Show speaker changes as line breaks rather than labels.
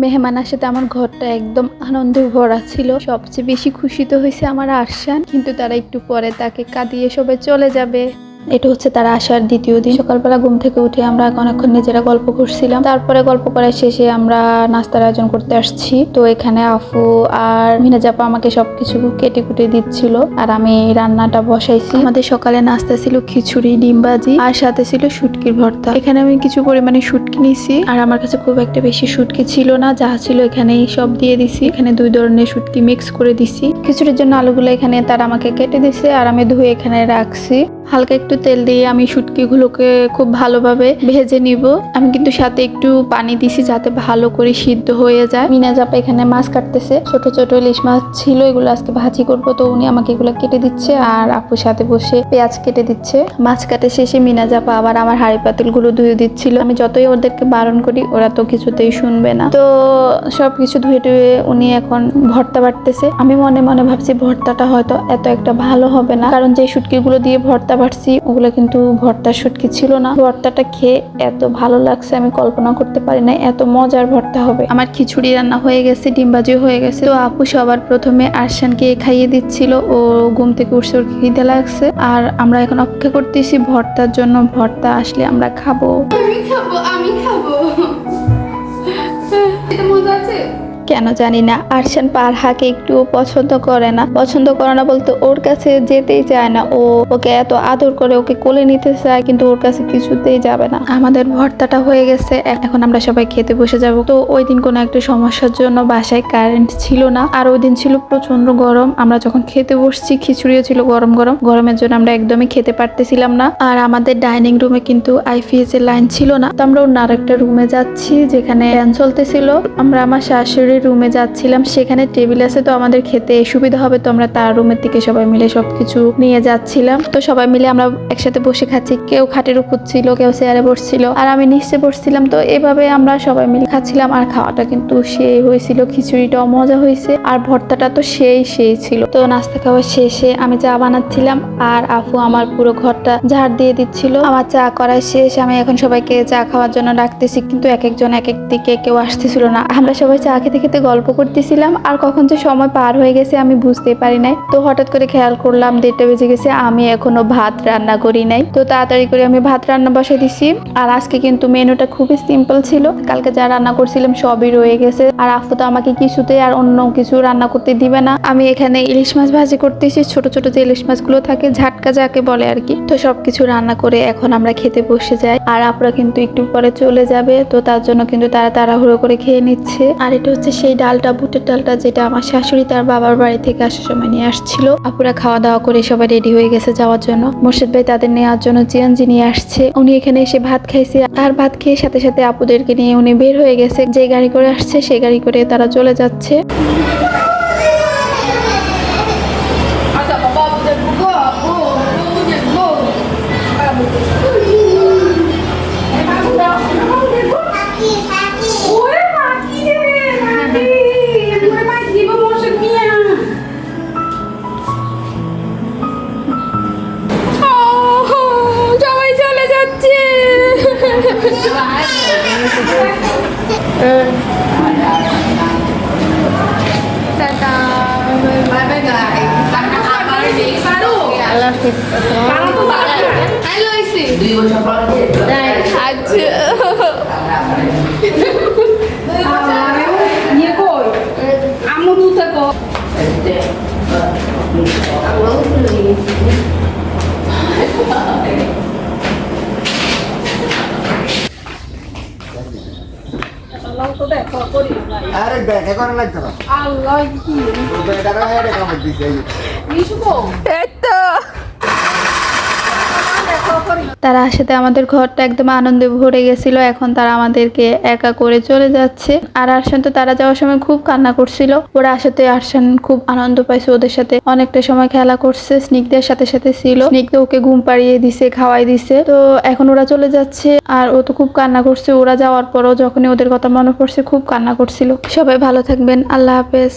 মেহমান আসাতে আমার ঘরটা একদম আনন্দে ভরা ছিল। সবচেয়ে বেশি খুশি তো হয়েছে আমার আরশান, কিন্তু তারা একটু পরে তাকে কাঁদিয়ে সবাই চলে যাবে। এটা হচ্ছে তারা আসার দ্বিতীয় দিন। সকালবেলা ঘুম থেকে উঠে আমরা অনেকক্ষণ নিজেরা গল্প করছিলাম। তারপরে গল্প করার শেষে আমরা নাস্তার আয়োজন করতে আসছি। তো এখানে আফু আর মিনাজাপা আমাকে সবকিছু কেটে কুটে দিচ্ছিল, আর আমি রান্নাটা বসাইছি। আমাদের সকালে নাস্তা ছিল খিচুড়ি, ডিম ভাজি, আর সাথে ছিল শুটকির ভর্তা। এখানে আমি কিছু পরিমাণে শুটকি নিছি, আর আমার কাছে খুব একটা বেশি শুটকি ছিল না, যা ছিল এখানেই সব দিয়ে দিছি। এখানে 2 ধরনের শুটকি মিক্স করে দিছি। খিচুড়ির জন্য আলুগুলো এখানে তারা আমাকে কেটে দিছে, আর আমি ধুয়ে এখানে রাখছি। হালকা একটু তেল দিয়ে আমি শুটকিগুলোকে খুব ভালোভাবে ভেজে নিব। আমি কিন্তু সাথে একটু পানি দিছি যাতে ভালো করে সিদ্ধ হয়ে যায়। মিনাজাপা এখানে মাছ কাটতেছে, ছোট ছোট ইলিশ মাছ ছিল, এগুলো আজকে ভাজি করব। তো উনি আমাকে এগুলো কেটে দিচ্ছে, আর আপুর সাথে বসে পেঁয়াজ কেটে দিচ্ছে। মাছ কাটে শেষে মিনাজাপা আবার আমার হাঁড়ি পাতিলগুলো ধুয়ে দিচ্ছিল। আমি যতই ওদেরকে বারণ করি ওরা তো কিছুতেই শুনবে না। তো সবকিছু ধুয়ে টুয়ে উনি এখন ভর্তা বাটতেছে। আমি মনে মনে ভাবছি ভর্তাটা হয়তো এত একটা ভালো হবে না, কারণ যে শুটকিগুলো দিয়ে ভর্তা বাটছি ওগুলো কিন্তু ভর্তার শুটকি ছিল না। ভর্তাটা খেয়ে এত ভালো লাগছে আমি কল্পনা করতে পারি না এত মজার ভর্তা হবে। আমার খিচুড়ি রান্না হয়ে গেছে, ডিম ভাজি হয়ে গেছে। তো আপু সবার প্রথমে আরশানকে খাইয়ে দিচ্ছিল, ও ঘুম থেকে উঠছে, ওর খিদে লাগছে। আর আমরা এখন অপেক্ষা করতেছি ভর্তার জন্য। ভর্তা আসলে আমরা খাবো।
আমি খাবো এটা মজা আছে
কেন জানি না আরশান পারহাকে একটু পছন্দ করে না। পছন্দ করে না বলতে ওর কাছে যেতেই চায় না। ও ওকে এত আদর করে, ওকে কোলে নিতে চায়, কিন্তু ওর কাছে কিছুতেই যাবে না। আমাদের ভর্তাটা হয়ে গেছে, এখন আমরা সবাই খেতে বসে যাব। তো ওই দিন কোনো একটা সমস্যার জন্য বাসায় কারেন্ট ছিল না, আর ওই দিন ছিল প্রচন্ড গরম। আমরা যখন খেতে বসছি খিচুড়িও ছিল গরম গরম। গরমের জন্য আমরা একদমই খেতে পারতেছিলাম না। আর আমাদের ডাইনিং রুমে কিন্তু আইপিএস এর লাইন ছিল না। তো আমরা অন্য আরেকটা রুমে যাচ্ছি যেখানে ফ্যান চলতেছিল। আমরা আমার শাশুড়ির রুমে যাচ্ছিলাম, সেখানে টেবিল আছে, তো আমাদের খেতে সুবিধা হবে। তো আমরা তার রুমের থেকে সবাই মিলে সবকিছু নিয়ে যাচ্ছিলাম। তো সবাই মিলে আমরা একসাথে বসে খাচ্ছি। কেউ খাটের উপর ছিল, কেউ চেয়ারে বসছিল, আর আমি নিচে বসছিলাম। তো এভাবে আমরা সবাই মিলে খাচ্ছিলাম। আর খাওয়াটা কিন্তু সেই হয়েছিল, খিচুড়িটাও মজা হয়েছে, আর ভর্তাটা তো সেই ছিল। তো নাস্তা খাওয়া শেষে আমি চা বানাচ্ছিলাম, আর আফু আমার পুরো ঘরটা ঝাড় দিয়ে দিচ্ছিল। আমার চা করা শেষ, আমি এখন সবাইকে চা খাওয়ার জন্য ডাকতেছি, কিন্তু এক একজন এক এক দিকে কেউ আসতেছিল না। আমরা সবাই চা খেতে খেতে গল্প করতেছিলাম, আর কখন যে সময় পার হয়ে গেছে আমি বুঝতেই পারি নাই। তো হঠাৎ করে খেয়াল করলাম 1:30 বেজে গেছে, আমি এখনো ভাত রান্না করি নাই। তো তাড়াতাড়ি করে আমি ভাত রান্না বসাই দিছি। আর আজকে কিন্তু মেনুটা খুবই সিম্পল ছিল, কালকে যা রান্না করছিলাম সবই রয়ে গেছে। আর আফু তো আমাকে কিছুতেই আর অন্য কিছু রান্না করতে দিবে না। আমি এখানে ইলিশ মাছ ভাজি করতেছি, ছোট ছোট যে ইলিশ মাছগুলো থাকে, ঝাটকা যাকে বলে আর কি। তো সবকিছু রান্না করে এখন আমরা খেতে বসে যাই। আর আপুরা কিন্তু একটু পরে চলে যাবে, তো তার জন্য কিন্তু তারা তাড়াহুড়ো করে খেয়ে নিচ্ছে। আর এটা হচ্ছে সেই ডালটা, বুটের ডালটা, যেটা আমার শাশুড়ি তার বাবার বাড়ি থেকে আসার সময় নিয়ে আসছিল। আপুরা খাওয়া দাওয়া করে সবাই রেডি হয়ে গেছে যাওয়ার জন্য। মোর্শেদ ভাই তাদের নেওয়ার জন্য জিয়ানজি নিয়ে আসছে। উনি এখানে এসে ভাত খাইছে, আর ভাত খেয়ে সাথে সাথে আপুদেরকে নিয়ে উনি বের হয়ে গেছে। যে গাড়ি করে আসছে সেই গাড়ি করে তারা চলে যাচ্ছে।
আচ্ছা বাবা বুঝে বুঝে সবাই চলে যাচ্ছে। Tata, bye bye guys. আল্লাহ হাফেজ। হ্যালো আইসি 2 বছর পরে আচ্ছা নিয়ে কই আমু দুতে কো
আরে ব্যাগে করা লাগতো না।
আল্লাহ কি
বেটারা হেডে কামড় দিছে এই
নিশুকো
এতো তারা আসাতে আমাদের ঘরটা একদম আনন্দে ভরে গেছিল। এখন তারা আমাদেরকে একা করে চলে যাচ্ছে। আর আরশান তো তারা যাওয়ার সময় খুব কান্না করছিল। ওরা আসাতে আরশান খুব আনন্দ পাইছে, ওদের সাথে অনেকটা সময় খেলা করছে। স্নিগ্ধার সাথে সাথে ছিল, স্নিগ্ধা ওকে ঘুম পাড়িয়ে দিছে, খাওয়াই দিছে। তো এখন ওরা চলে যাচ্ছে, আর ও তো খুব কান্না করছে। ওরা যাওয়ার পরও যখনই ওদের কথা মনে পড়ছে খুব কান্না করছিল। সবাই ভালো থাকবেন, আল্লাহ হাফেজ।